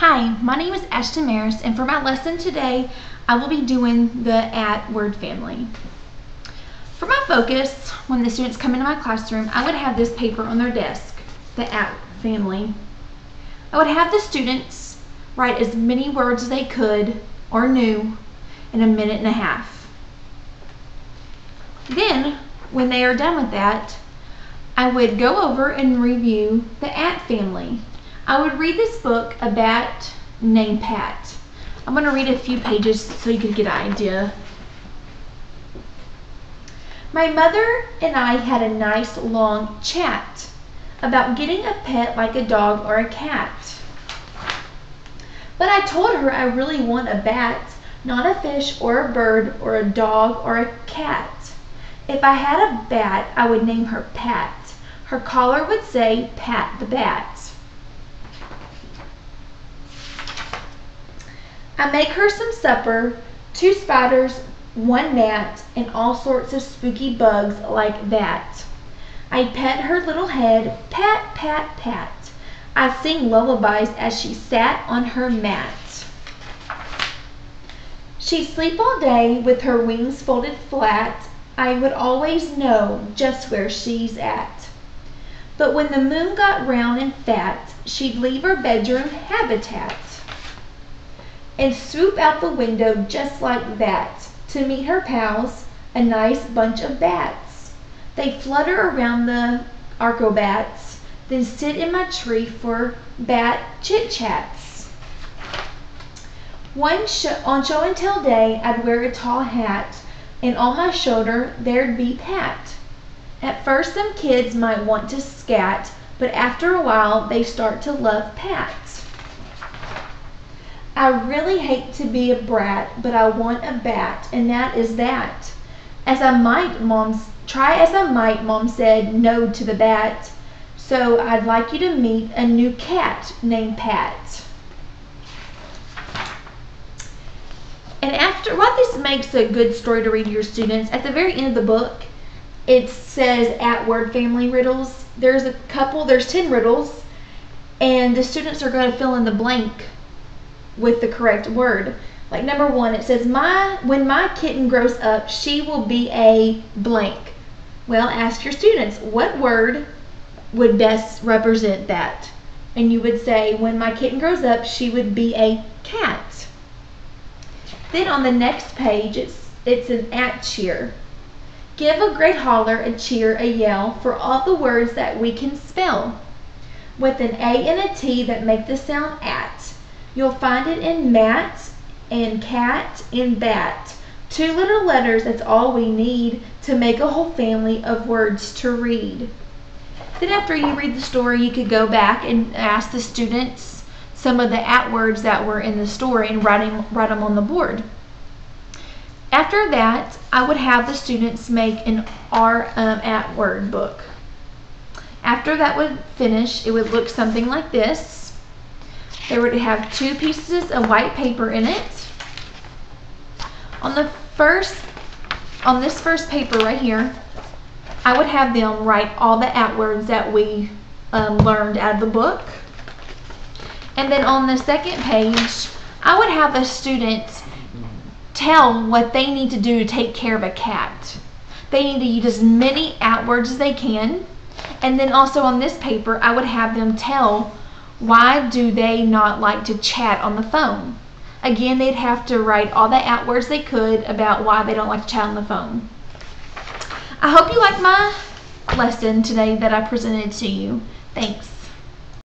Hi, my name is Ashton Maris, and for my lesson today, I will be doing the at word family. For my focus, when the students come into my classroom, I would have this paper on their desk, the at family. I would have the students write as many words as they could or knew in a minute and a half. Then, when they are done with that, I would go over and review the at family. I would read this book, A Bat Named Pat. I'm going to read a few pages so you can get an idea. My mother and I had a nice long chat about getting a pet like a dog or a cat. But I told her I really want a bat, not a fish or a bird or a dog or a cat. If I had a bat, I would name her Pat. Her collar would say Pat the Bat. I make her some supper, 2 spiders, 1 gnat, and all sorts of spooky bugs like that. I pet her little head, pat, pat, pat. I sing lullabies as she sat on her mat. She'd sleep all day with her wings folded flat. I would always know just where she's at. But when the moon got round and fat, she'd leave her bedroom habitat and swoop out the window just like that to meet her pals, a nice bunch of bats. They flutter around the arcobats, then sit in my tree for bat chit-chats. On show and tell day, I'd wear a tall hat, and on my shoulder there'd be Pat. At first some kids might want to scat, but after a while they start to love Pat. I really hate to be a brat, but I want a bat, and that is that. Try as I might, Mom said no to the bat. So I'd like you to meet a new cat named Pat. And what this makes a good story to read to your students, at the very end of the book, it says at word family riddles. There's 10 riddles, and the students are going to fill in the blank with the correct word. Like number 1, it says, when my kitten grows up, she will be a blank. Well, ask your students, what word would best represent that? And you would say, when my kitten grows up, she would be a cat. Then on the next page, it's an at cheer. Give a great holler, a cheer, a yell for all the words that we can spell with an A and a T that make the sound at. You'll find it in mat and cat and bat. 2 little letters, that's all we need to make a whole family of words to read. Then after you read the story, you could go back and ask the students some of the at words that were in the story and write them on the board. After that, I would have the students make an at word book. After that would finish, it would look something like this. They would have 2 pieces of white paper in it. On this first paper right here, I would have them write all the at words that we learned out of the book. And then on the second page, I would have the students tell what they need to do to take care of a cat. They need to use as many at words as they can. And then also on this paper, I would have them tell why do they not like to chat on the phone. Again, they'd have to write all the at words they could about why they don't like to chat on the phone. I hope you liked my lesson today that I presented to you. Thanks.